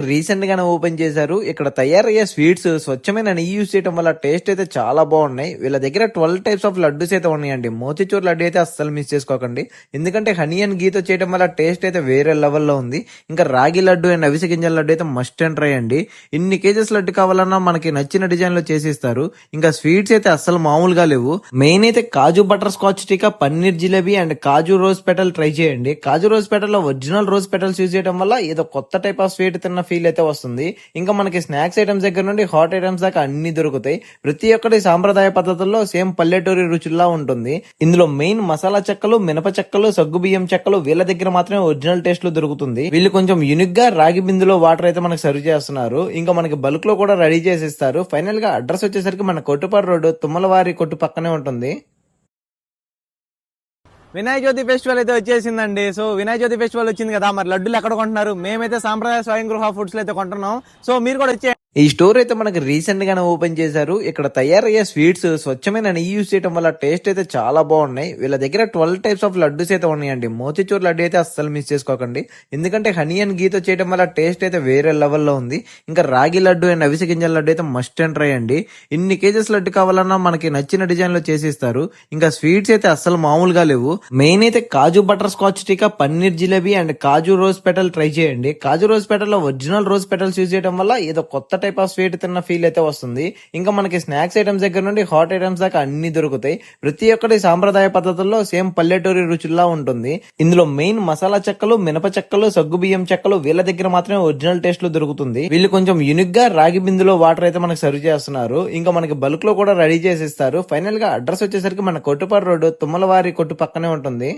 Recent గానే open చేశారు. ఇక్కడ తయారయ్యే స్వీట్స్ స్వచ్ఛమైన నెయ్యి యూజ్ చేయడం వల్ల టేస్ట్ అయితే చాలా బాగున్నాయి. వీళ్ళ దగ్గర 12 టైప్స్ ఆఫ్ లడ్డూస్ అయితే ఉన్నాయండి. మోతిచూర్ లడ్డు అయితే అస్సలు మిస్ చేసుకోకండి. ఎందుకంటే హనీ అండ్ గీతో చేయడం వల్ల టేస్ట్ అయితే వేరే లెవెల్లో ఉంది. ఇంకా రాగి లడ్డు అండ్ అవిసె గింజల లడ్డు అయితే మస్ట్ అండ్ ట్రై అండి. ఇన్ని కేజెస్ లడ్డు కావాలన్నా మనకి నచ్చిన డిజైన్ లో చేసిస్తారు. ఇంకా స్వీట్స్ అయితే అస్సలు మామూలుగా లేవు. మెయిన్ అయితే కాజు బటర్ స్కాచ్ టీకా, paneer jalebi and kaju rose petal try చేయండి. కాజు రోజ్ పెటల్ లో ఒరిజినల్ రోజ్ పెటల్స్ యూజ్ చేయడం వల్ల ఏదో కొత్త టైప్ ఆఫ్ స్వీట్ తిన్న ఫీల్ అయితే వస్తుంది. ఇంకా మనకి స్నాక్స్ ఐటమ్స్ దగ్గర నుండి హాట్ ఐటమ్స్ దాకా అన్ని దొరుకుతాయి. ప్రతి ఒక్కటి సాంప్రదాయ పద్ధతుల్లో సేమ్ పల్లెటూరి రుచుల్లా ఉంటుంది. ఇందులో మెయిన్ మసాలా చెక్కలు, మినప చెక్కలు, సగ్గు బియ్యం చెక్కలు వీళ్ళ దగ్గర మాత్రమే ఒరిజినల్ టేస్ట్ లో దొరుకుతుంది. వీళ్ళు కొంచెం యూనిక్ గా రాగి బిందులో వాటర్ అయితే మనకి సర్వ్ చేస్తున్నారు. ఇంకా మనకి బల్క్ లో కూడా రెడీ చేసి ఇస్తారు. ఫైనల్ గా అడ్రస్ వచ్చేసరికి మన కొట్టుపాడు రోడ్డు తుమ్మలవారి కొట్టు పక్కనే ఉంటుంది. వినాయక చవితి ఫెస్టివల్ అయితే వచ్చేసిందండి. సో వినాయక చవితి ఫెస్టివల్ వచ్చింది కదా, మరి లడ్డులు ఎక్కడ కొంటున్నారు? మేమైతే సాంప్రదాయ స్వయం గృహ ఫుడ్స్ లో అయితే కొంటున్నాం. సో మీరు కూడా వచ్చే ఈ స్టోర్ అయితే మనకి రీసెంట్ గానే ఓపెన్ చేశారు. ఇక్కడ తయారయ్యే స్వీట్స్ స్వచ్ఛమైన నెయ్యి యూజ్ చేయడం వల్ల టేస్ట్ అయితే చాలా బాగున్నాయి. వీళ్ళ దగ్గర 12 టైప్స్ ఆఫ్ లడ్డూస్ అయితే ఉన్నాయండి. మోతిచూర్ లడ్డు అయితే అస్సలు మిస్ చేసుకోకండి. ఎందుకంటే హనీ అండ్ గీతో చేయడం వల్ల టేస్ట్ అయితే వేరే లెవెల్లో ఉంది. ఇంకా రాగి లడ్డు అండ్ అవిసె గింజల లడ్డు అయితే మస్ట్ అండ్ ట్రై అండి. ఇన్ని కేజెస్ లడ్డు కావాలన్నా మనకి నచ్చిన డిజైన్ లో చేసిస్తారు. ఇంకా స్వీట్స్ అయితే అస్సలు మామూలుగా లేవు. మెయిన్ అయితే కాజు బటర్ స్కాచ్ టీకా, paneer jalebi and kaju rose petal try చేయండి. కాజు రోజ్ పెటల్ లో ఒరిజినల్ రోజ్ పెటల్స్ యూజ్ చేయడం వల్ల ఏదో కొత్త టైప్ ఆఫ్ స్వీట్ తిన్న ఫీల్ అయితే వస్తుంది. ఇంకా మనకి స్నాక్స్ ఐటమ్స్ దగ్గర నుండి హాట్ ఐటమ్స్ దాకా అన్ని దొరుకుతాయి. ప్రతి ఒక్కటి సాంప్రదాయ పద్ధతుల్లో సేమ్ పల్లెటూరి రుచుల్లా ఉంటుంది. ఇందులో మెయిన్ మసాలా చెక్కలు, మినప చెక్కలు, సగ్గు బియ్యం చెక్కలు వీళ్ళ దగ్గర మాత్రమే ఒరిజినల్ టేస్ట్ లో దొరుకుతుంది. వీళ్ళు కొంచెం యూనిక్ గా రాగి బిందులో వాటర్ అయితే మనకి సర్వ్ చేస్తున్నారు. ఇంకా మనకి బల్క్ లో కూడా రెడీ చేసి ఇస్తారు. ఫైనల్ గా అడ్రస్ వచ్చేసరికి మన కొట్టుపాడు రోడ్డు తుమ్మలవారి కొట్టు పక్కనే ఉంటుంది.